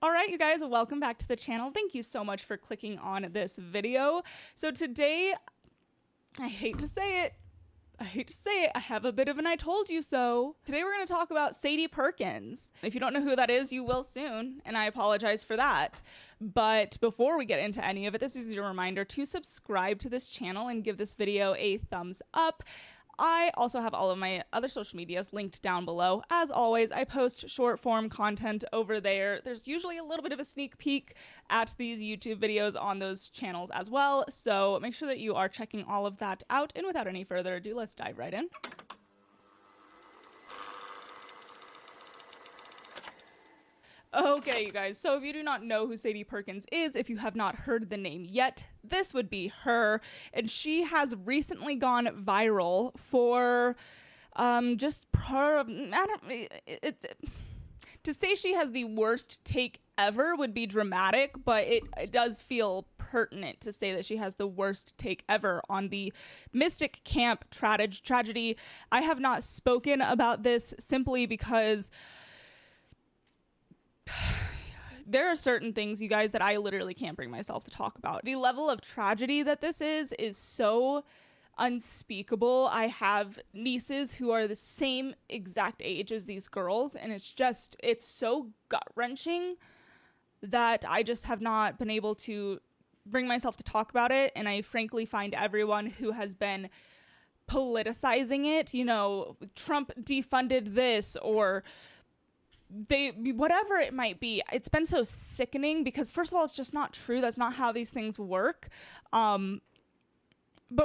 All right, you guys, welcome back to the channel. Thank you so much for clicking on this video. So today, I hate to say it, I have a bit of an I told you so. Today we're going to talk about Sade Perkins. If you don't know who that is, you will soon, and I apologize for that. But before we get into any of it, this is your reminder to subscribe to this channel and give this video a thumbs up. I also have all of my other social medias linked down below. As always, I post short form content over there. There's usually a little bit of a sneak peek at these YouTube videos on those channels as well. So make sure that you are checking all of that out. And without any further ado, let's dive right in. Okay, you guys, so if you do not know who Sade Perkins is, if you have not heard the name yet, this would be her. And she has recently gone viral for to say she has the worst take ever would be dramatic, but it does feel pertinent to say that she has the worst take ever on the Mystic Camp tragedy. I have not spoken about this simply because there are certain things, you guys, that I literally can't bring myself to talk about. The level of tragedy that this is so unspeakable. I have nieces who are the same exact age as these girls, and it's so gut-wrenching that I just have not been able to bring myself to talk about it. And I frankly find everyone who has been politicizing it, you know, Trump defunded this, or whatever it might be, it's been so sickening because, first of all, it's just not true. That's not how these things work. But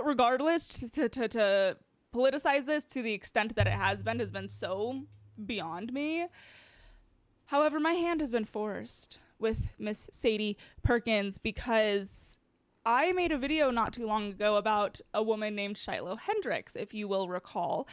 regardless, to politicize this to the extent that it has been so beyond me. However, my hand has been forced with Miss Sade Perkins because I made a video not too long ago about a woman named Shiloh Hendrix, if you will recall.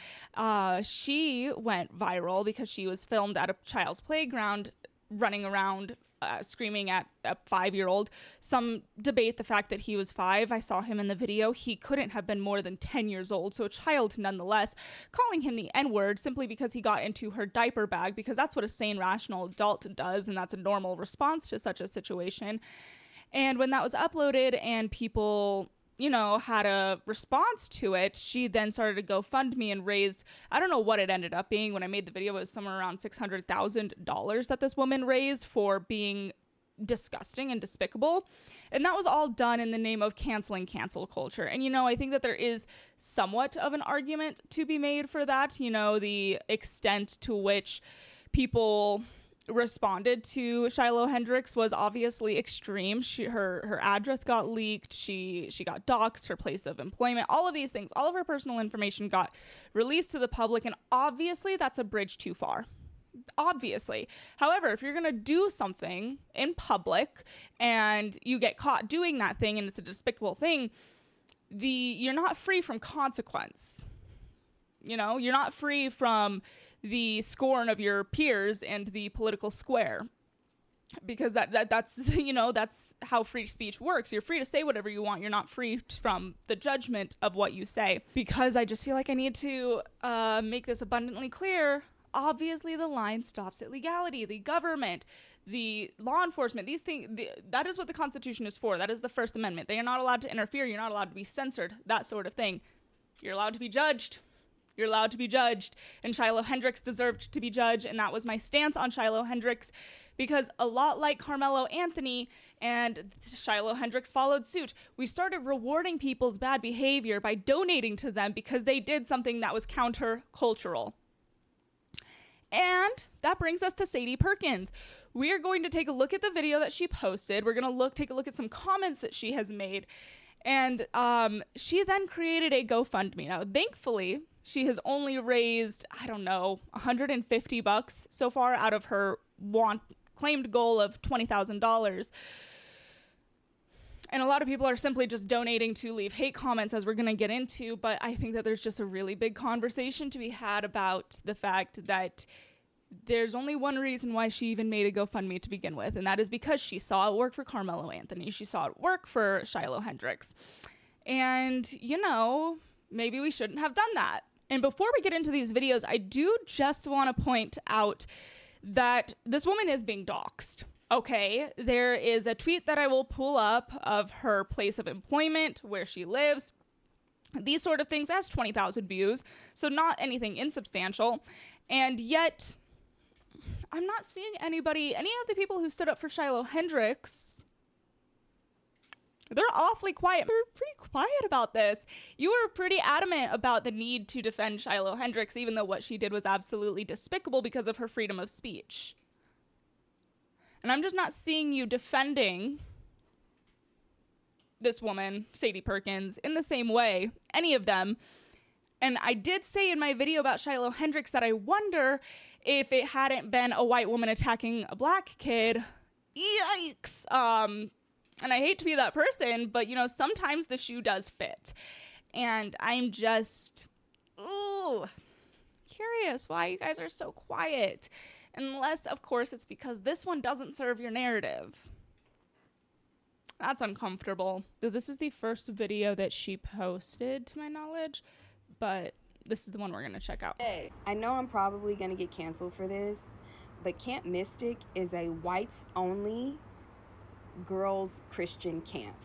She went viral because she was filmed at a child's playground running around screaming at a 5-year-old. Some debate the fact that he was 5. I saw him in the video. He couldn't have been more than 10 years old, so a child nonetheless, calling him the N-word simply because he got into her diaper bag, because that's what a sane, rational adult does, and that's a normal response to such a situation. And when that was uploaded and people, you know, had a response to it, she then started a GoFundMe and raised, I don't know what it ended up being. When I made the video, it was somewhere around $600,000 that this woman raised for being disgusting and despicable. And that was all done in the name of canceling cancel culture. And, you know, I think that there is somewhat of an argument to be made for that. You know, the extent to which people responded to Shiloh Hendrix was obviously extreme. Her address got leaked. She got doxxed, her place of employment, all of these things, all of her personal information got released to the public. And obviously that's a bridge too far. Obviously. However, if you're going to do something in public and you get caught doing that thing and it's a despicable thing, you're not free from consequence. You know, you're not free from the scorn of your peers and the political square, because that's you know, that's how free speech works. You're free to say whatever you want. You're not free from the judgment of what you say. Because I just feel like I need to make this abundantly clear. Obviously, the line stops at legality. The government, the law enforcement, these things, that is what the Constitution is for. That is the First Amendment. They are not allowed to interfere. You're not allowed to be censored, that sort of thing. You're allowed to be judged. You're allowed to be judged, and Shiloh Hendrix deserved to be judged, and that was my stance on Shiloh Hendrix, because a lot like Carmelo Anthony and Shiloh Hendrix followed suit. We started rewarding people's bad behavior by donating to them because they did something that was counter-cultural. And that brings us to Sade Perkins. We are going to take a look at the video that she posted. We're going to take a look at some comments that she has made, and she then created a GoFundMe. Now, thankfully, she has only raised, I don't know, $150 so far out of her claimed goal of $20,000. And a lot of people are simply just donating to leave hate comments, as we're going to get into. But I think that there's just a really big conversation to be had about the fact that there's only one reason why she even made a GoFundMe to begin with. And that is because she saw it work for Carmelo Anthony. She saw it work for Shiloh Hendrix. And, you know, maybe we shouldn't have done that. And before we get into these videos, I do just want to point out that this woman is being doxxed. Okay, there is a tweet that I will pull up of her place of employment, where she lives. These sort of things has 20,000 views, so not anything insubstantial. And yet, I'm not seeing any of the people who stood up for Shiloh Hendrix. They're awfully quiet. They're pretty quiet about this. You were pretty adamant about the need to defend Shiloh Hendrix, even though what she did was absolutely despicable because of her freedom of speech. And I'm just not seeing you defending this woman, Sade Perkins, in the same way, any of them. And I did say in my video about Shiloh Hendrix that I wonder if it hadn't been a white woman attacking a black kid. Yikes. And I hate to be that person, but, you know, sometimes the shoe does fit. And I'm just, curious why you guys are so quiet. Unless, of course, it's because this one doesn't serve your narrative. That's uncomfortable. So this is the first video that she posted, to my knowledge, but this is the one we're going to check out. Hey, I know I'm probably going to get canceled for this, but Camp Mystic is a whites-only girls Christian camp.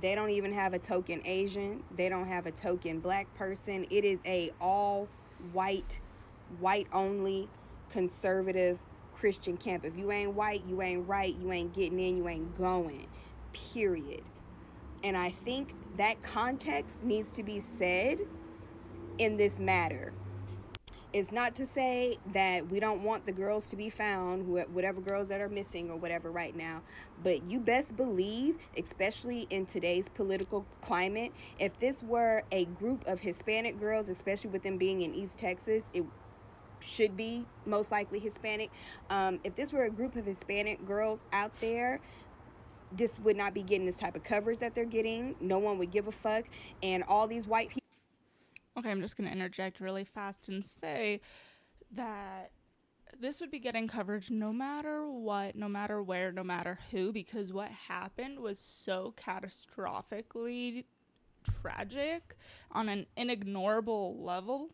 They don't even have a token Asian. They don't have a token black person. It is a all white only conservative Christian camp. If you ain't white, you ain't right, you ain't getting in, you ain't going, period. And I think that context needs to be said in this matter. It's not to say that we don't want the girls to be found, whatever girls that are missing or whatever right now, but you best believe, especially in today's political climate, if this were a group of Hispanic girls, especially with them being in East Texas, it should be most likely Hispanic. If this were a group of Hispanic girls out there, this would not be getting this type of coverage that they're getting. No one would give a fuck. And all these white people. Okay, I'm just going to interject really fast and say that this would be getting coverage no matter what, no matter where, no matter who, because what happened was so catastrophically tragic on an inignorable level.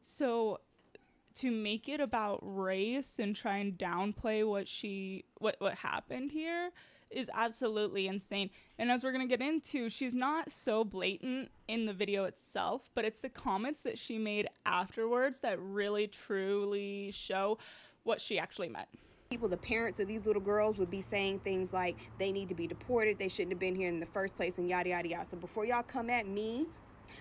So to make it about race and try and downplay what happened here is absolutely insane. And as we're going to get into, she's not so blatant in the video itself, but it's the comments that she made afterwards that really truly show what she actually meant. The parents of these little girls would be saying things like they need to be deported, they shouldn't have been here in the first place, and yada yada yada. So before y'all come at me,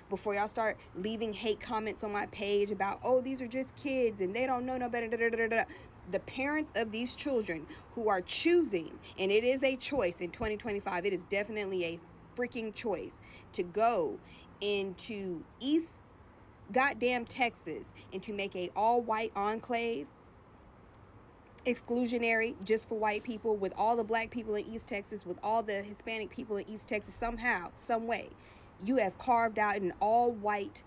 before y'all start leaving hate comments on my page about, oh, these are just kids and they don't know no better, da, da, da, da, da. The parents of these children who are choosing, and it is a choice in 2025, it is definitely a freaking choice to go into East goddamn Texas and to make a all-white enclave, exclusionary just for white people, with all the black people in East Texas, with all the Hispanic people in East Texas. Somehow, some way, you have carved out an all-white,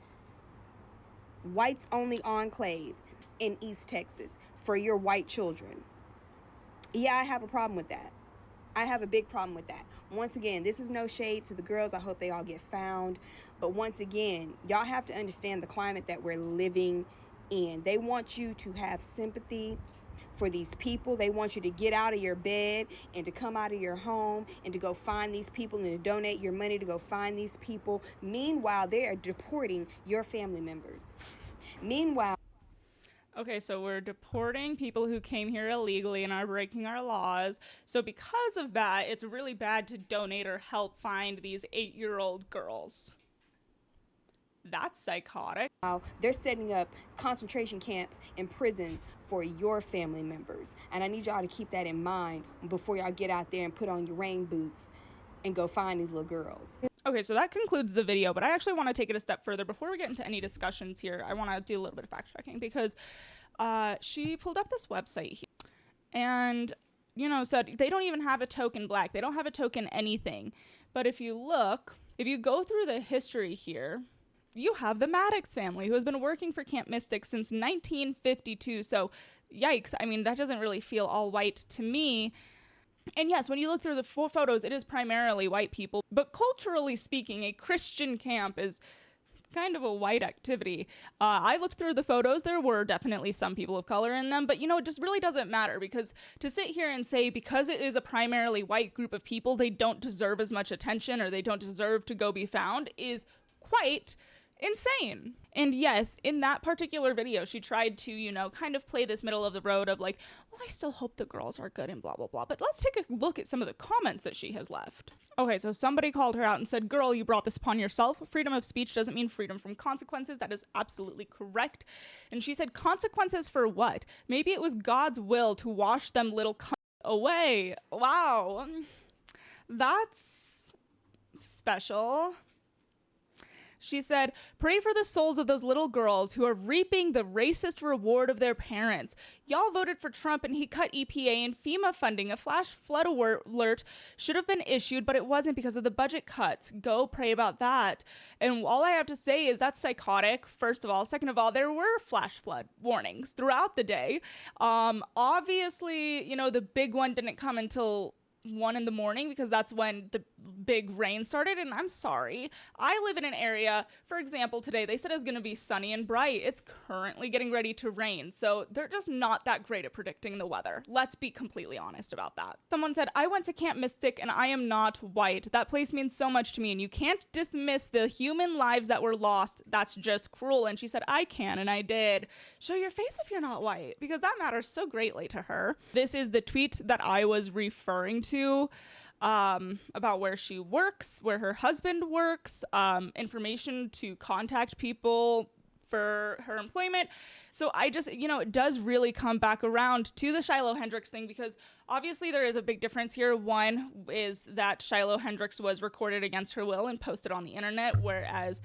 whites-only enclave in East Texas for your white children. Yeah, I have a problem with that. I have a big problem with that. Once again, this is no shade to the girls. I hope they all get found. But once again, y'all have to understand the climate that we're living in. They want you to have sympathy for these people. They want you to get out of your bed and to come out of your home and to go find these people and to donate your money to go find these people. Meanwhile, they are deporting your family members. Meanwhile, okay, so we're deporting people who came here illegally and are breaking our laws. So because of that, it's really bad to donate or help find these 8-year-old girls. That's psychotic. They're setting up concentration camps and prisons for your family members. And I need y'all to keep that in mind before y'all get out there and put on your rain boots and go find these little girls. Okay, so that concludes the video, but I actually want to take it a step further. Before we get into any discussions here, I want to do a little bit of fact checking because she pulled up this website here and, you know, said they don't even have a token black. They don't have a token anything. But if you go through the history here, you have the Maddox family who has been working for Camp Mystic since 1952. So yikes. I mean, that doesn't really feel all white to me. And yes, when you look through the four photos, it is primarily white people. But culturally speaking, a Christian camp is kind of a white activity. I looked through the photos. There were definitely some people of color in them, but you know, it just really doesn't matter, because to sit here and say because it is a primarily white group of people, they don't deserve as much attention or they don't deserve to go be found is quite insane. And yes, in that particular video, she tried to, you know, kind of play this middle of the road of like, well, I still hope the girls are good and blah, blah, blah. But let's take a look at some of the comments that she has left. Okay, so somebody called her out and said, girl, you brought this upon yourself. Freedom of speech doesn't mean freedom from consequences. That is absolutely correct. And she said, consequences for what? Maybe it was God's will to wash them little away. Wow. That's special. She said, pray for the souls of those little girls who are reaping the racist reward of their parents. Y'all voted for Trump and he cut EPA and FEMA funding. A flash flood alert should have been issued, but it wasn't because of the budget cuts. Go pray about that. And all I have to say is that's psychotic, first of all. Second of all, there were flash flood warnings throughout the day. Obviously, you know, the big one didn't come until 1 a.m. because that's when the big rain started. And I'm sorry, I live in an area, for example, today they said it was going to be sunny and bright. It's currently getting ready to rain, so they're just not that great at predicting the weather. Let's be completely honest about that. Someone said, I went to Camp Mystic and I am not white. That place means so much to me and you can't dismiss the human lives that were lost. That's just cruel. And she said, I can, and I did. Show your face if you're not white, because that matters so greatly to her. This is the tweet that I was referring to, about where she works, where her husband works, information to contact people for her employment. So I just, you know, it does really come back around to the Shiloh Hendrix thing, because obviously there is a big difference here. One is that Shiloh Hendrix was recorded against her will and posted on the internet, whereas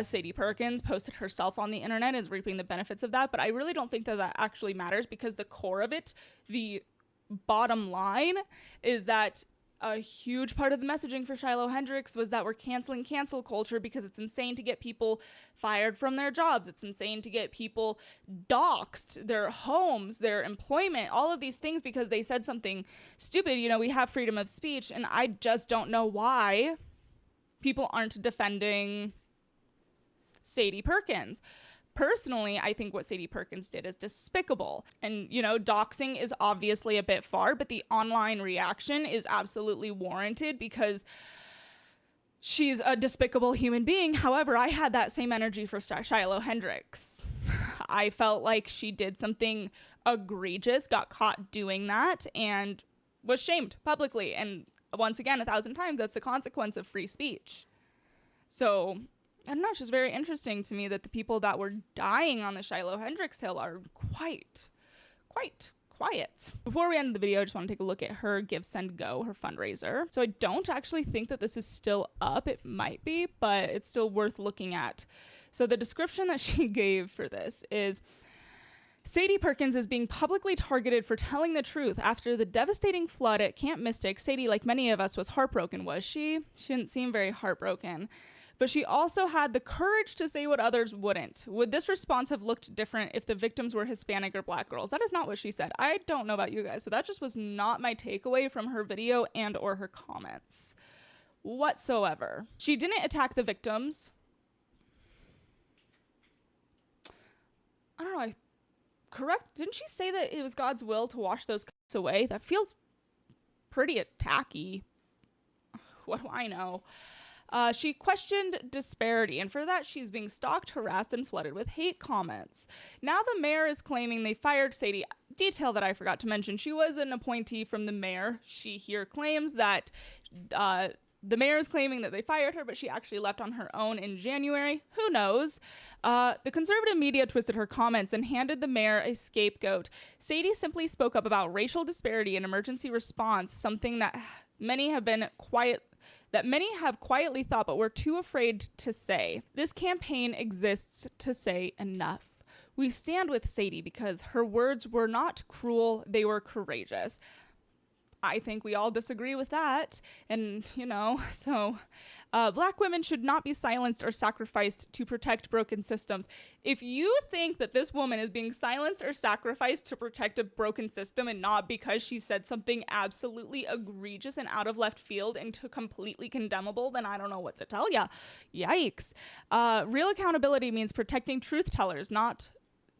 Sade Perkins posted herself on the internet, is reaping the benefits of that. But I really don't think that that actually matters, because the core of it, the bottom line, is that a huge part of the messaging for Shiloh Hendrix was that we're canceling cancel culture because it's insane to get people fired from their jobs. It's insane to get people doxxed, their homes, their employment, all of these things because they said something stupid. You know, we have freedom of speech, and I just don't know why people aren't defending Sade Perkins. Personally, I think what Sade Perkins did is despicable. And, you know, doxing is obviously a bit far, but the online reaction is absolutely warranted because she's a despicable human being. However, I had that same energy for Shiloh Hendrix. I felt like she did something egregious, got caught doing that, and was shamed publicly. And once again, 1,000 times, that's the consequence of free speech. So I don't know, it's just very interesting to me that the people that were dying on the Shiloh Hendrix Hill are quite quiet. Before we end the video, I just want to take a look at her Give, Send, Go, her fundraiser. So I don't actually think that this is still up. It might be, but it's still worth looking at. So the description that she gave for this is, Sade Perkins is being publicly targeted for telling the truth after the devastating flood at Camp Mystic. Sade, like many of us, was heartbroken, was she? She didn't seem very heartbroken. But she also had the courage to say what others wouldn't. Would this response have looked different if the victims were Hispanic or Black girls? That is not what she said. I don't know about you guys, but that just was not my takeaway from her video and or her comments whatsoever. She didn't attack the victims. I don't know. Correct? Didn't she say that it was God's will to wash those cuts away? That feels pretty attacky. What do I know? She questioned disparity, and for that she's being stalked, harassed, and flooded with hate comments. Now the mayor is claiming they fired Sade. Detail that I forgot to mention, she was an appointee from the mayor. She here claims that the mayor is claiming that they fired her, but she actually left on her own in January. Who knows? The conservative media twisted her comments and handed the mayor a scapegoat. Sade simply spoke up about racial disparity and emergency response, something that many have quietly thought but were too afraid to say. This campaign exists to say enough. We stand with Sade because her words were not cruel, they were courageous. I think we all disagree with that. And, so Black women should not be silenced or sacrificed to protect broken systems. If you think that this woman is being silenced or sacrificed to protect a broken system and not because she said something absolutely egregious and out of left field and completely condemnable, then I don't know what to tell ya. Yikes. Real accountability means protecting truth tellers, not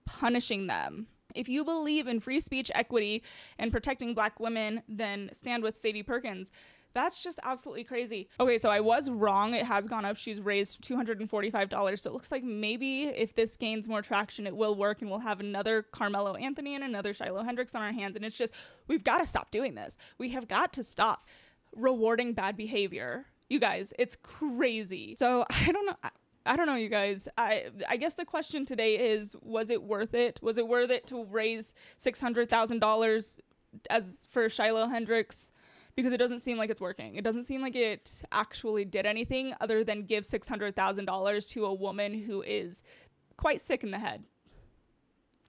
punishing them. If you believe in free speech, equity, and protecting Black women, then stand with Sade Perkins. That's just absolutely crazy. Okay, so I was wrong. It has gone up. She's raised $245. So it looks like maybe if this gains more traction, it will work and we'll have another Carmelo Anthony and another Shiloh Hendrix on our hands. And it's just, we've got to stop doing this. We have got to stop rewarding bad behavior. You guys, it's crazy. So I don't know, you guys. I guess the question today is, was it worth it? Was it worth it to raise $600,000 as for Shiloh Hendrix? Because it doesn't seem like it's working. It doesn't seem like it actually did anything other than give $600,000 to a woman who is quite sick in the head.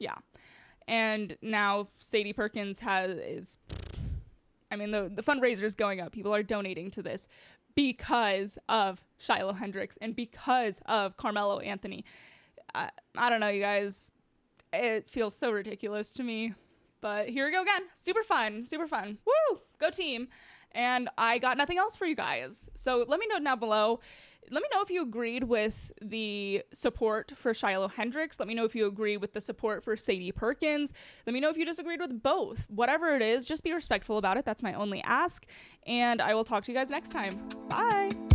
Yeah. And now Sade Perkins the fundraiser is going up. People are donating to this because of Shiloh Hendrix and because of Carmelo Anthony. I don't know, you guys. It feels so ridiculous to me. But here we go again. Super fun. Super fun. Woo! Go team. And I got nothing else for you guys. So let me know down below. Let me know if you agreed with the support for Shiloh Hendrix. Let me know if you agree with the support for Sade Perkins. Let me know if you disagreed with both. Whatever it is, just be respectful about it. That's my only ask. And I will talk to you guys next time. Bye.